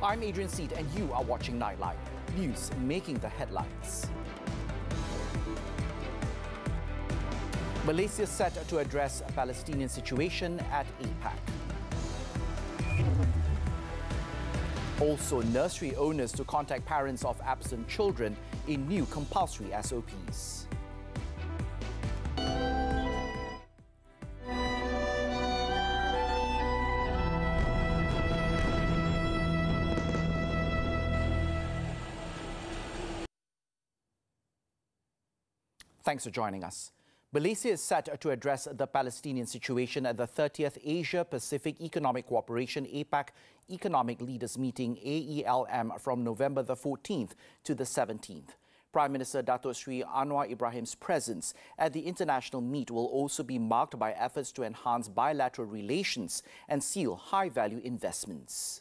I'm Adrian Seet and you are watching Nightline, news making the headlines. Malaysia set to address a Palestinian situation at APEC. Also, nursery owners to contact parents of absent children in new compulsory SOPs. Thanks for joining us. Malaysia is set to address the Palestinian situation at the 30th Asia-Pacific Economic Cooperation APEC Economic Leaders Meeting AELM from November the 14th to the 17th. Prime Minister Datuk Sri Anwar Ibrahim's presence at the international meet will also be marked by efforts to enhance bilateral relations and seal high-value investments.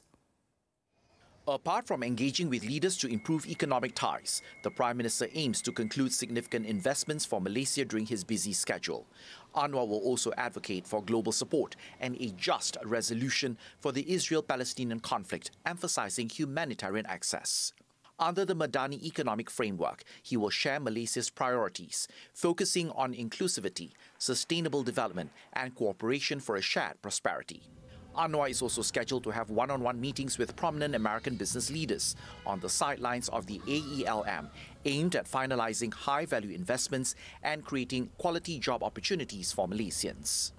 Apart from engaging with leaders to improve economic ties, the Prime Minister aims to conclude significant investments for Malaysia during his busy schedule. Anwar will also advocate for global support and a just resolution for the Israel-Palestinian conflict, emphasizing humanitarian access. Under the Madani economic framework, he will share Malaysia's priorities, focusing on inclusivity, sustainable development and cooperation for a shared prosperity. Anwar is also scheduled to have one-on-one meetings with prominent American business leaders on the sidelines of the AELM, aimed at finalizing high-value investments and creating quality job opportunities for Malaysians.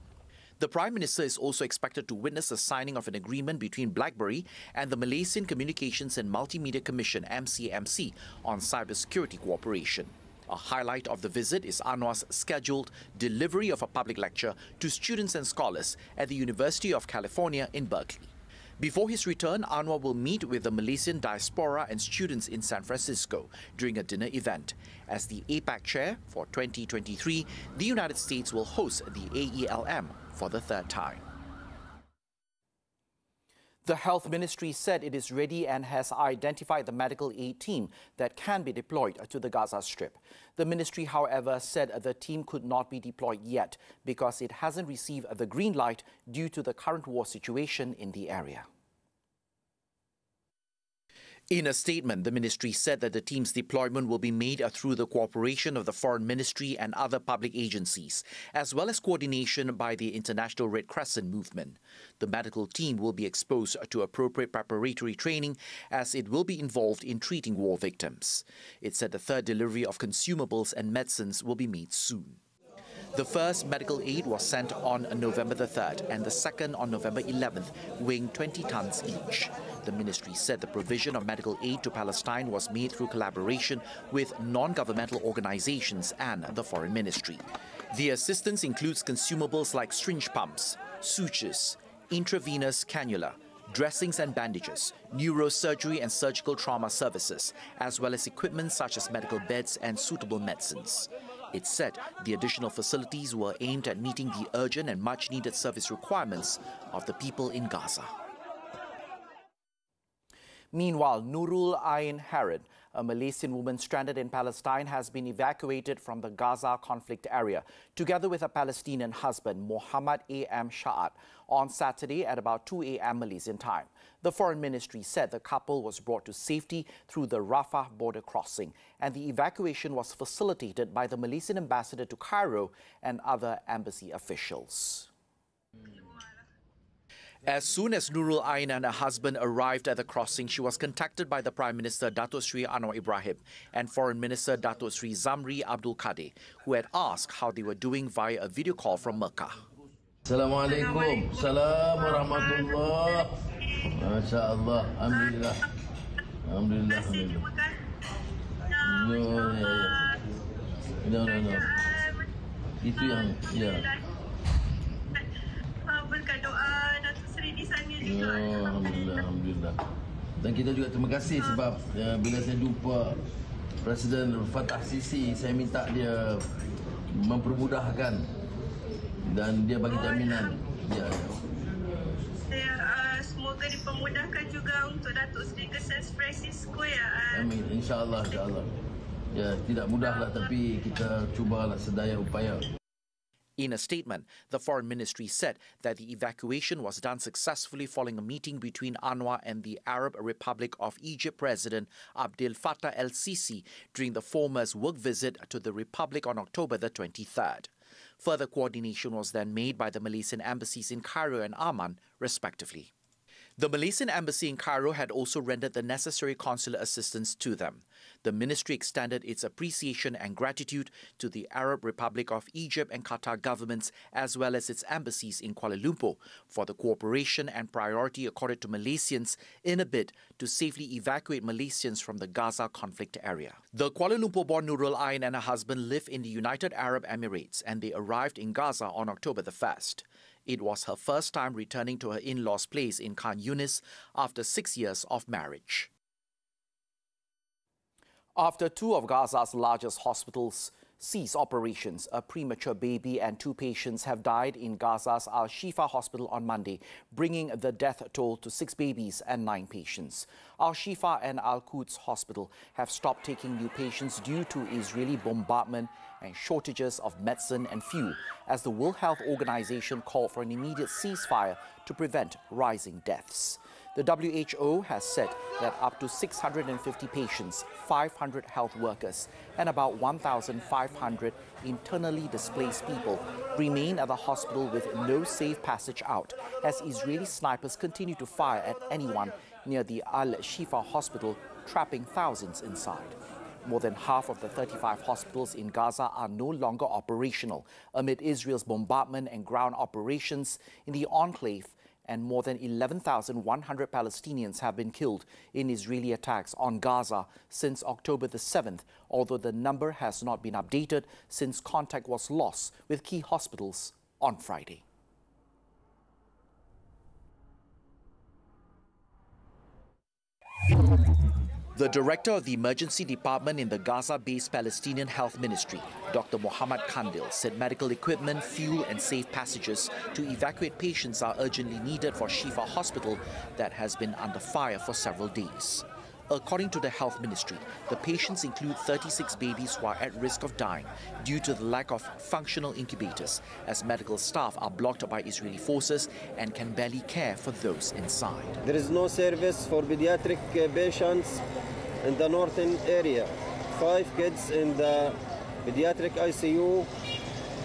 The Prime Minister is also expected to witness the signing of an agreement between BlackBerry and the Malaysian Communications and Multimedia Commission (MCMC) on cybersecurity cooperation. A highlight of the visit is Anwar's scheduled delivery of a public lecture to students and scholars at the University of California in Berkeley. Before his return, Anwar will meet with the Malaysian diaspora and students in San Francisco during a dinner event. As the APEC chair for 2023, the United States will host the AELM for the third time. The Health Ministry said it is ready and has identified the medical aid team that can be deployed to the Gaza Strip. The ministry, however, said the team could not be deployed yet because it hasn't received the green light due to the current war situation in the area. In a statement, the ministry said that the team's deployment will be made through the cooperation of the Foreign Ministry and other public agencies, as well as coordination by the International Red Crescent movement. The medical team will be exposed to appropriate preparatory training as it will be involved in treating war victims. It said the third delivery of consumables and medicines will be made soon. The first medical aid was sent on November the 3rd and the second on November 11th, weighing 20 tons each. The ministry said the provision of medical aid to Palestine was made through collaboration with non-governmental organizations and the Foreign Ministry. The assistance includes consumables like syringe pumps, sutures, intravenous cannula, dressings and bandages, neurosurgery and surgical trauma services, as well as equipment such as medical beds and suitable medicines. It said the additional facilities were aimed at meeting the urgent and much-needed service requirements of the people in Gaza. Meanwhile, Nurul Ain Harun, a Malaysian woman stranded in Palestine, has been evacuated from the Gaza conflict area, together with her Palestinian husband, Muhammad A.M. Sha'at, on Saturday at about 2 a.m. Malaysian time. The Foreign Ministry said the couple was brought to safety through the Rafah border crossing, and the evacuation was facilitated by the Malaysian ambassador to Cairo and other embassy officials. As soon as Nurul Ain and her husband arrived at the crossing, she was contacted by the Prime Minister Datuk Sri Anwar Ibrahim and Foreign Minister Datuk Sri Zamri Abdul Kadir, who had asked how they were doing via a video call from Mecca. Assalamualaikum. Assalamualaikum warahmatullahi. Masya Allah. Alhamdulillah. Alhamdulillah. No. Itu yang, ya. Berkat doa Datuk Seri di sana juga. Alhamdulillah. Dan kita juga terima kasih sebab bila saya jumpa Presiden Fattah Sisi, saya minta dia mempermudahkan dan dia bagi jaminan. Ya. Semoga dipermudahkan juga untuk Datuk Seri ke San Francisco ya. Amin. InsyaAllah. Ya, tidak mudahlah tapi kita cubalah sedaya upaya. In a statement, the Foreign Ministry said that the evacuation was done successfully following a meeting between Anwar and the Arab Republic of Egypt President Abdel Fattah el-Sisi during the former's work visit to the Republic on October the 23rd. Further coordination was then made by the Malaysian embassies in Cairo and Amman, respectively. The Malaysian embassy in Cairo had also rendered the necessary consular assistance to them. The ministry extended its appreciation and gratitude to the Arab Republic of Egypt and Qatar governments, as well as its embassies in Kuala Lumpur, for the cooperation and priority accorded to Malaysians in a bid to safely evacuate Malaysians from the Gaza conflict area. The Kuala Lumpur-born Nurul Ain and her husband live in the United Arab Emirates, and they arrived in Gaza on October the 1st. It was her first time returning to her in-laws' place in Khan Yunis after 6 years of marriage. After two of Gaza's largest hospitals cease operations, a premature baby and two patients have died in Gaza's Al-Shifa hospital on Monday, bringing the death toll to 6 babies and 9 patients. Al-Shifa and Al-Quds hospital have stopped taking new patients due to Israeli bombardment and shortages of medicine and fuel, as the World Health Organization called for an immediate ceasefire to prevent rising deaths. The WHO has said that up to 650 patients, 500 health workers, and about 1,500 internally displaced people remain at the hospital with no safe passage out, as Israeli snipers continue to fire at anyone near the Al-Shifa hospital, trapping thousands inside. More than half of the 35 hospitals in Gaza are no longer operational amid Israel's bombardment and ground operations in the enclave, and more than 11,100 Palestinians have been killed in Israeli attacks on Gaza since October the 7th, although the number has not been updated since contact was lost with key hospitals on Friday. The director of the emergency department in the Gaza-based Palestinian Health Ministry, Dr. Muhammad Kandil, said medical equipment, fuel and safe passages to evacuate patients are urgently needed for Shifa Hospital that has been under fire for several days. According to the Health Ministry, the patients include 36 babies who are at risk of dying due to the lack of functional incubators, as medical staff are blocked by Israeli forces and can barely care for those inside. There is no service for pediatric patients in the northern area. 5 kids in the pediatric ICU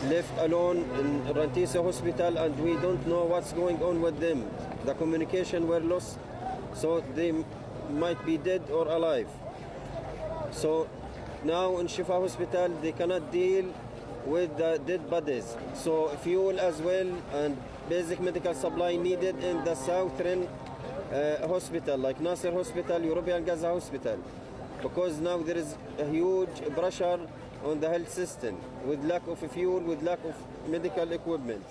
left alone in Rantisa Hospital, and we don't know what's going on with them. The communication were lost, so they might be dead or alive. So now in Shifa Hospital they cannot deal with the dead bodies. So fuel as well and basic medical supply needed in the southern hospital like Nasser Hospital, European Gaza Hospital, because now there is a huge pressure on the health system with lack of fuel, with lack of medical equipment.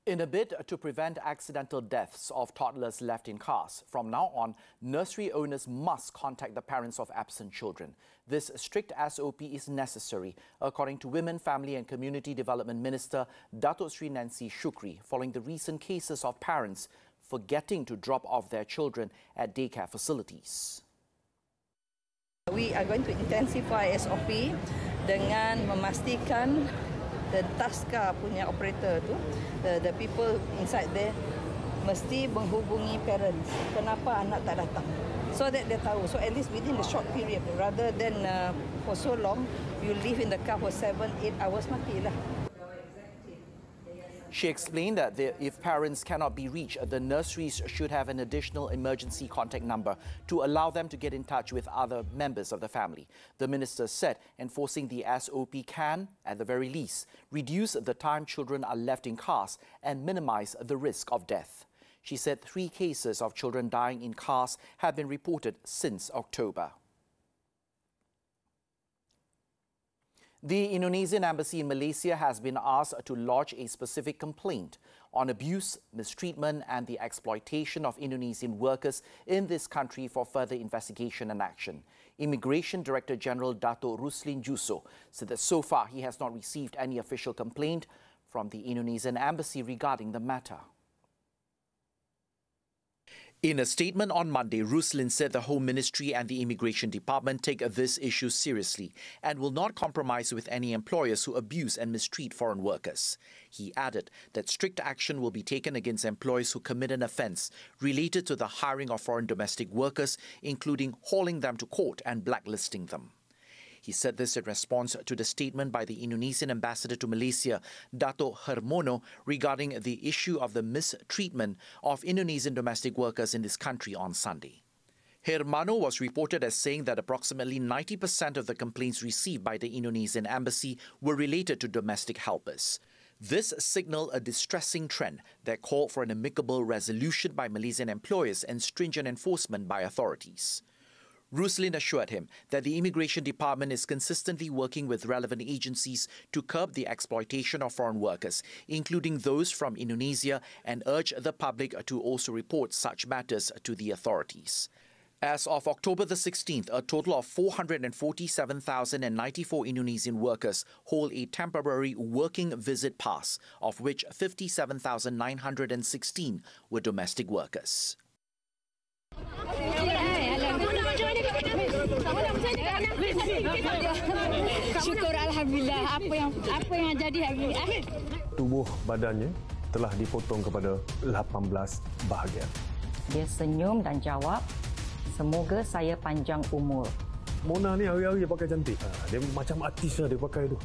In a bid to prevent accidental deaths of toddlers left in cars, from now on, nursery owners must contact the parents of absent children. This strict SOP is necessary, according to Women, Family and Community Development Minister Datuk Sri Nancy Shukri, following the recent cases of parents forgetting to drop off their children at daycare facilities. We are going to intensify SOP dengan memastikan the taska punya operator tu, the people inside there mesti menghubungi parents. Kenapa anak tak datang? So that they tahu. So at least within the short period, rather than for so long, you live in the car for 7-8 hours, matilah. She explained that if parents cannot be reached, the nurseries should have an additional emergency contact number to allow them to get in touch with other members of the family. The minister said enforcing the SOP can, at the very least, reduce the time children are left in cars and minimize the risk of death. She said 3 cases of children dying in cars have been reported since October. The Indonesian embassy in Malaysia has been asked to lodge a specific complaint on abuse, mistreatment and the exploitation of Indonesian workers in this country for further investigation and action. Immigration Director General Dato' Ruslin Jusoh said that so far he has not received any official complaint from the Indonesian embassy regarding the matter. In a statement on Monday, Ruslin said the Home Ministry and the Immigration Department take this issue seriously and will not compromise with any employers who abuse and mistreat foreign workers. He added that strict action will be taken against employers who commit an offence related to the hiring of foreign domestic workers, including hauling them to court and blacklisting them. He said this in response to the statement by the Indonesian ambassador to Malaysia, Dato' Hermono, regarding the issue of the mistreatment of Indonesian domestic workers in this country on Sunday. Hermono was reported as saying that approximately 90% of the complaints received by the Indonesian embassy were related to domestic helpers. This signaled a distressing trend that called for an amicable resolution by Malaysian employers and stringent enforcement by authorities. Ruslin assured him that the Immigration Department is consistently working with relevant agencies to curb the exploitation of foreign workers, including those from Indonesia, and urged the public to also report such matters to the authorities. As of October the 16th, a total of 447,094 Indonesian workers hold a temporary working visit pass, of which 57,916 were domestic workers. Syukur alhamdulillah apa yang jadi hari ini. Tubuh badannya telah dipotong kepada 18 bahagian. Dia senyum dan jawab, semoga saya panjang umur. Mona ni hari-hari dia pakai cantik. Dia macam artis lah dia pakai tu.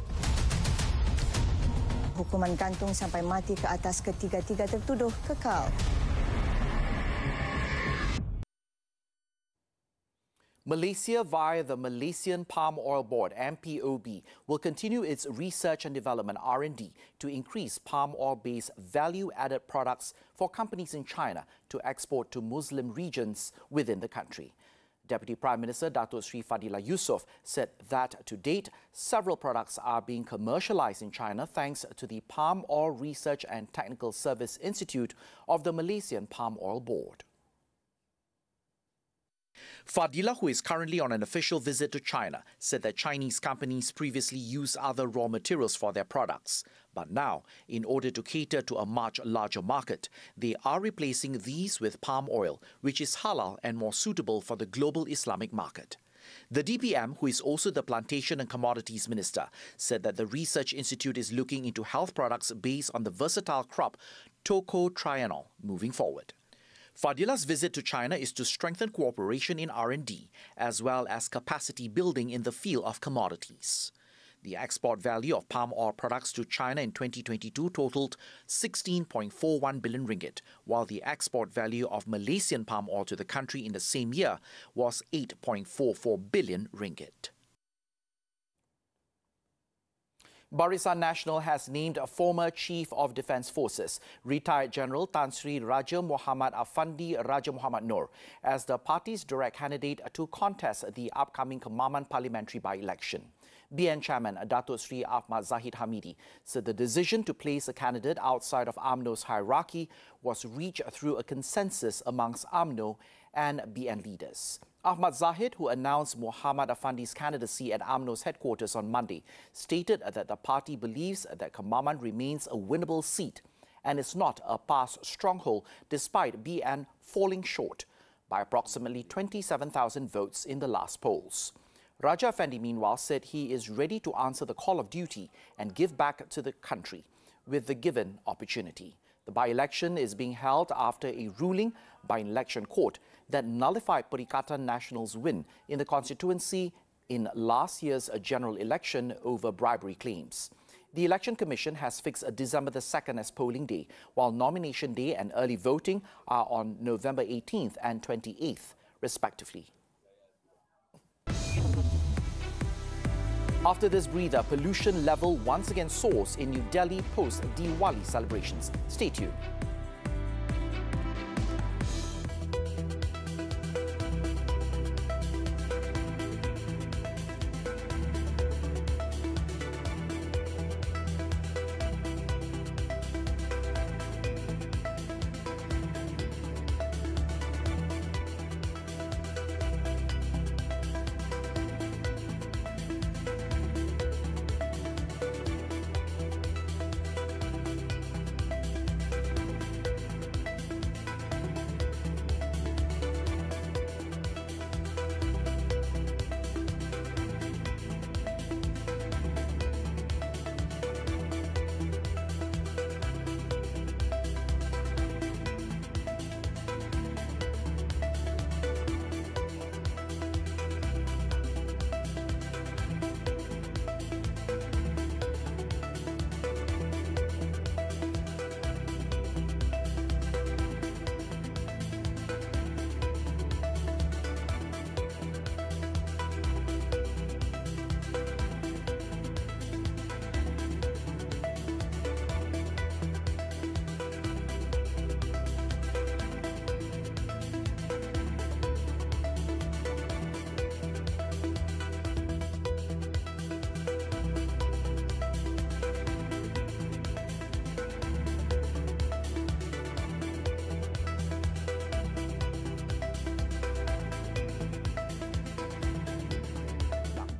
Hukuman gantung sampai mati ke atas ketiga-tiga tertuduh kekal. Malaysia, via the Malaysian Palm Oil Board, MPOB, will continue its research and development R&D to increase palm oil-based value-added products for companies in China to export to Muslim regions within the country. Deputy Prime Minister Dato' Sri Fadilah Yusof said that to date, several products are being commercialized in China thanks to the Palm Oil Research and Technical Service Institute of the Malaysian Palm Oil Board. Fadilah, who is currently on an official visit to China, said that Chinese companies previously used other raw materials for their products. But now, in order to cater to a much larger market, they are replacing these with palm oil, which is halal and more suitable for the global Islamic market. The DPM, who is also the Plantation and Commodities Minister, said that the Research Institute is looking into health products based on the versatile crop tocotrienol moving forward. Fadilah's visit to China is to strengthen cooperation in R&D, as well as capacity building in the field of commodities. The export value of palm oil products to China in 2022 totaled 16.41 billion ringgit, while the export value of Malaysian palm oil to the country in the same year was 8.44 billion ringgit. Barisan Nasional has named a former Chief of Defence Forces, retired General Tan Sri Raja Muhammad Afandi Raja Muhammad Noor, as the party's direct candidate to contest the upcoming Kemaman parliamentary by-election. BN Chairman Dato' Sri Ahmad Zahid Hamidi said the decision to place a candidate outside of UMNO's hierarchy was reached through a consensus amongst UMNO and BN leaders. Ahmad Zahid, who announced Muhammad Afandi's candidacy at UMNO's headquarters on Monday, stated that the party believes that Kemaman remains a winnable seat and is not a past stronghold, despite BN falling short by approximately 27,000 votes in the last polls. Raja Afandi, meanwhile, said he is ready to answer the call of duty and give back to the country with the given opportunity. The by-election is being held after a ruling by an election court that nullified Perikatan Nasional's win in the constituency in last year's general election over bribery claims. The Election Commission has fixed December the 2nd as polling day, while nomination day and early voting are on November 18th and 28th, respectively. After this breather, pollution level once again soars in New Delhi post-Diwali celebrations. Stay tuned.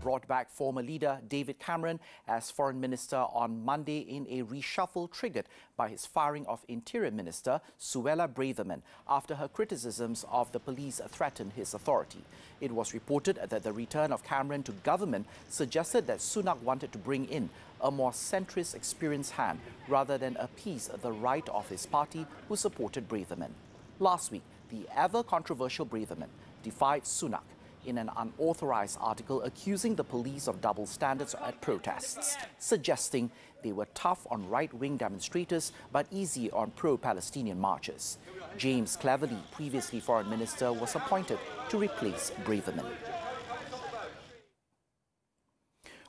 brought back former leader David Cameron as foreign minister on Monday in a reshuffle triggered by his firing of Interior Minister Suella Braverman after her criticisms of the police threatened his authority. It was reported that the return of Cameron to government suggested that Sunak wanted to bring in a more centrist experienced hand rather than appease the right of his party who supported Braverman. Last week, the ever-controversial Braverman defied Sunak in an unauthorized article accusing the police of double standards at protests, suggesting they were tough on right-wing demonstrators but easy on pro-Palestinian marchers. James Cleverly, previously foreign minister, was appointed to replace Braverman.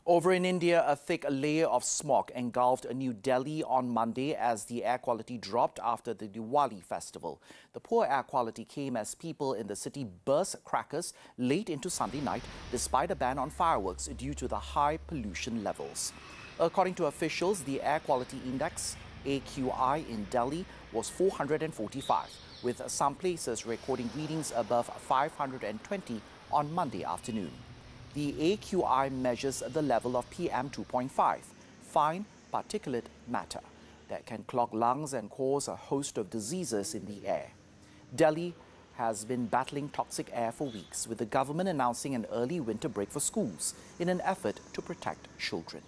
Over in India, a thick layer of smog engulfed New Delhi on Monday as the air quality dropped after the Diwali festival. The poor air quality came as people in the city burst crackers late into Sunday night, despite a ban on fireworks due to the high pollution levels. According to officials, the air quality index, AQI, in Delhi was 445, with some places recording readings above 520 on Monday afternoon. The AQI measures the level of PM 2.5, fine particulate matter, that can clog lungs and cause a host of diseases in the air. Delhi has been battling toxic air for weeks, with the government announcing an early winter break for schools in an effort to protect children.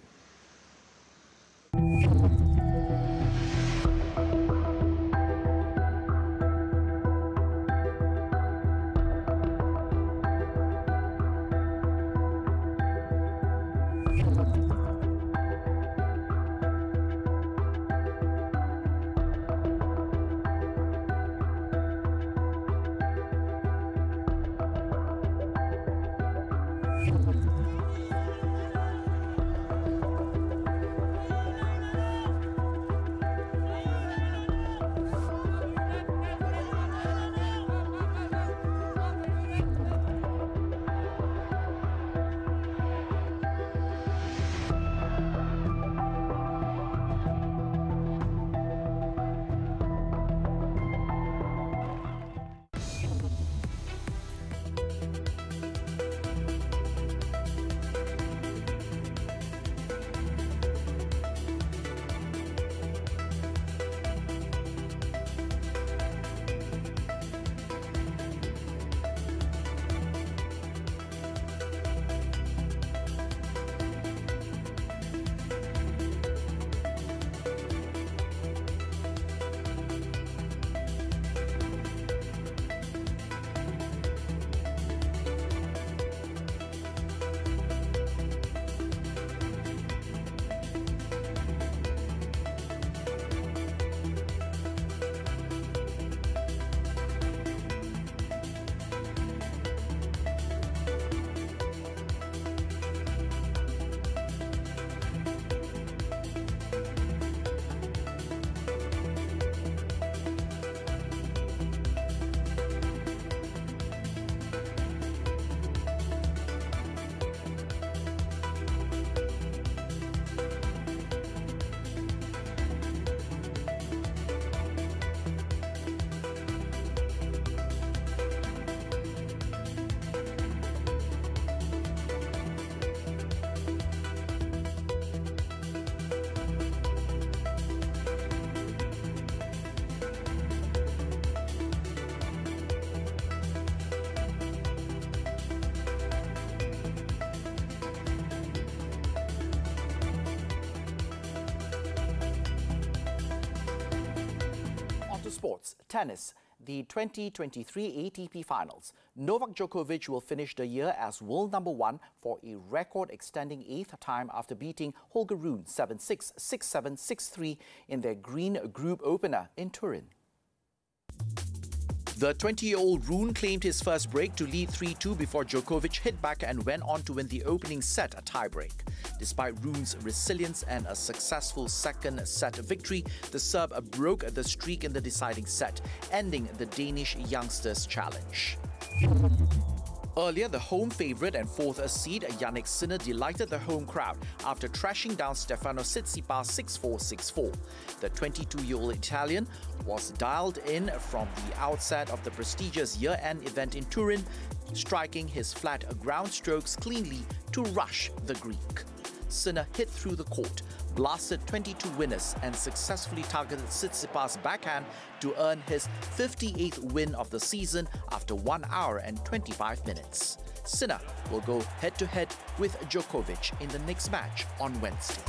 Sports, tennis, the 2023 ATP Finals. Novak Djokovic will finish the year as world number one for a record-extending 8th time after beating Holger Rune 7-6, 6-7, 6-3 in their green group opener in Turin. The 20-year-old Rune claimed his first break to lead 3-2 before Djokovic hit back and went on to win the opening set, a tiebreak. Despite Rune's resilience and a successful second set victory, the Serb broke the streak in the deciding set, ending the Danish youngster's challenge. Earlier, the home favourite and fourth seed Yannick Sinner delighted the home crowd after trashing down Stefano Tsitsipas 6-4, 6-4. The 22-year-old Italian was dialed in from the outset of the prestigious year-end event in Turin, striking his flat ground strokes cleanly to rush the Greek. Sinner hit through the court, blasted 22 winners and successfully targeted Tsitsipas' backhand to earn his 58th win of the season after 1 hour and 25 minutes. Sinner will go head-to-head with Djokovic in the next match on Wednesday.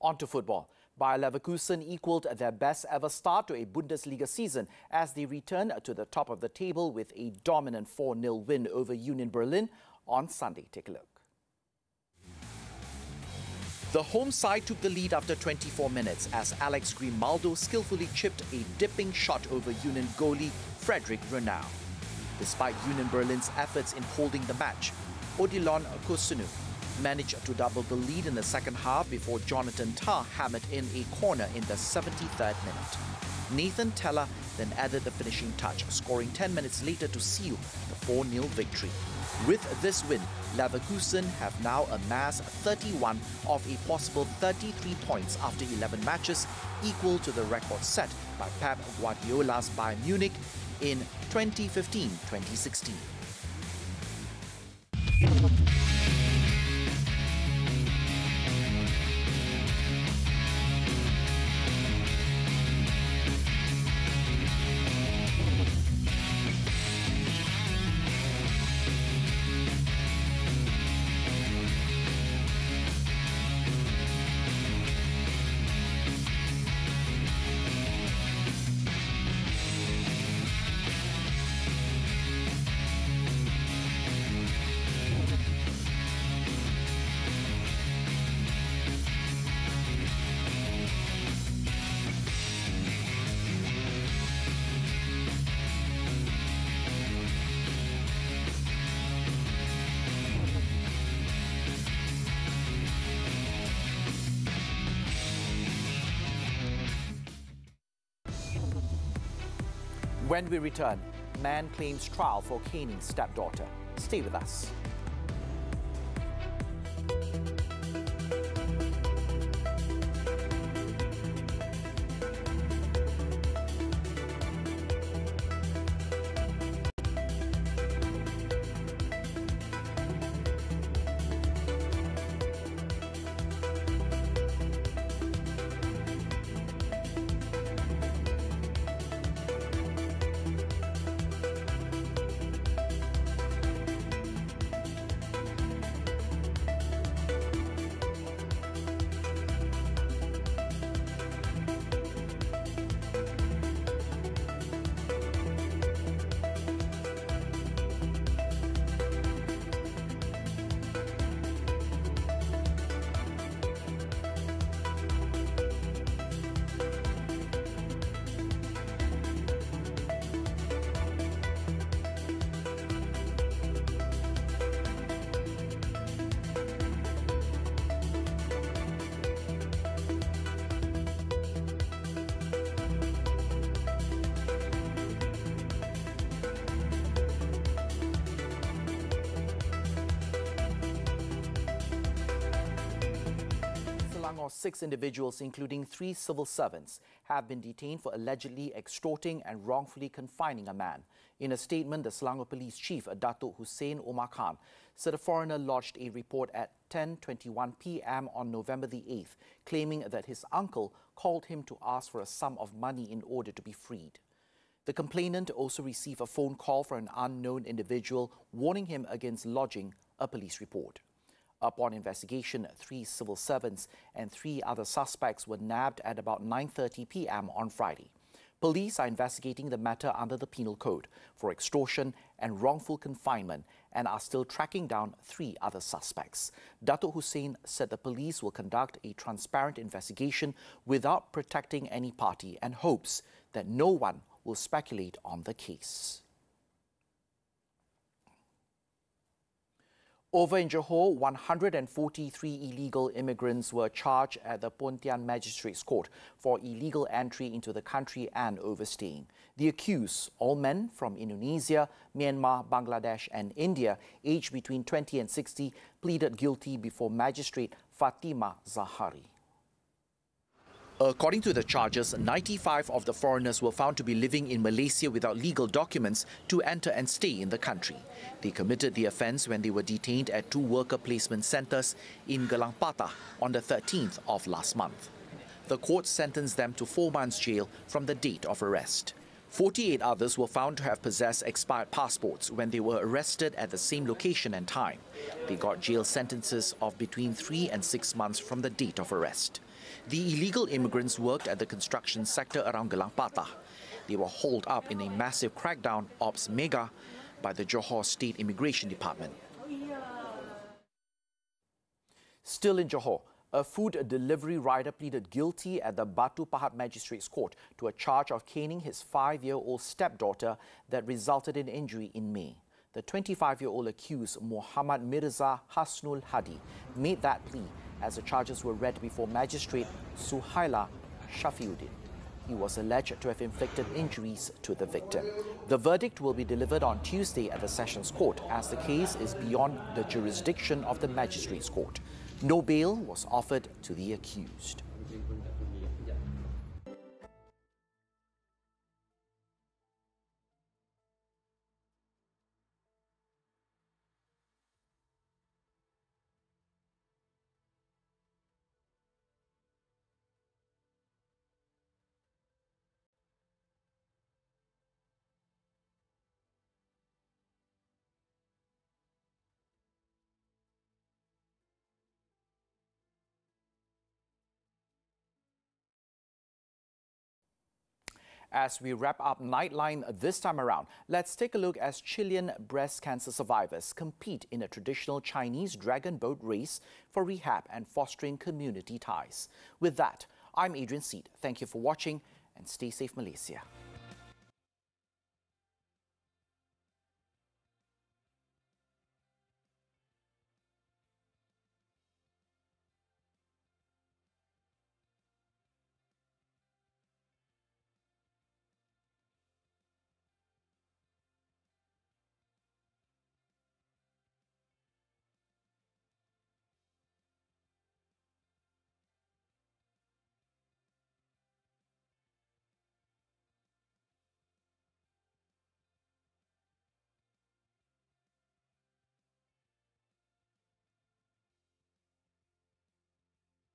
On to football. Bayer Leverkusen equalled their best ever start to a Bundesliga season as they returned to the top of the table with a dominant 4-0 win over Union Berlin on Sunday. Take a look. The home side took the lead after 24 minutes as Alex Grimaldo skillfully chipped a dipping shot over Union goalie Frederick Renau. Despite Union Berlin's efforts in holding the match, Odilon Kosunu managed to double the lead in the second half before Jonathan Tah hammered in a corner in the 73rd minute. Nathan Teller then added the finishing touch, scoring 10 minutes later to seal the 4-0 victory. With this win, Leverkusen have now amassed 31 of a possible 33 points after 11 matches, equal to the record set by Pep Guardiola's Bayern Munich in 2015-2016. When we return, man claims trial for caning stepdaughter. Stay with us. Selangor, 6 individuals, including 3 civil servants, have been detained for allegedly extorting and wrongfully confining a man. In a statement, the Selangor Police Chief, Datuk Hussein Omar Khan, said a foreigner lodged a report at 10:21 p.m. on November the 8th, claiming that his uncle called him to ask for a sum of money in order to be freed. The complainant also received a phone call from an unknown individual warning him against lodging a police report. Upon investigation, 3 civil servants and 3 other suspects were nabbed at about 9:30 p.m. on Friday. Police are investigating the matter under the Penal Code for extortion and wrongful confinement and are still tracking down 3 other suspects. Datuk Hussein said the police will conduct a transparent investigation without protecting any party and hopes that no one will speculate on the case. Over in Johor, 143 illegal immigrants were charged at the Pontian Magistrates Court for illegal entry into the country and overstaying. The accused, all men from Indonesia, Myanmar, Bangladesh and India, aged between 20 and 60, pleaded guilty before Magistrate Fatima Zahari. According to the charges, 95 of the foreigners were found to be living in Malaysia without legal documents to enter and stay in the country. They committed the offence when they were detained at 2 worker placement centres in Gelang Patah on the 13th of last month. The court sentenced them to 4 months jail from the date of arrest. 48 others were found to have possessed expired passports when they were arrested at the same location and time. They got jail sentences of between 3 and 6 months from the date of arrest. The illegal immigrants worked at the construction sector around Gelang Patah. They were hauled up in a massive crackdown Ops Mega by the Johor State Immigration Department. Still in Johor, a food delivery rider pleaded guilty at the Batu Pahat Magistrates Court to a charge of caning his 5-year-old stepdaughter that resulted in injury in May. The 25-year-old accused, Muhammad Mirza Hasnul Hadi, made that plea as the charges were read before Magistrate Suhaila Shafiuddin. He was alleged to have inflicted injuries to the victim. The verdict will be delivered on Tuesday at the Sessions Court as the case is beyond the jurisdiction of the Magistrates Court. No bail was offered to the accused. As we wrap up Nightline this time around, let's take a look as Chilean breast cancer survivors compete in a traditional Chinese dragon boat race for rehab and fostering community ties. With that, I'm Adrian Seet. Thank you for watching and stay safe, Malaysia.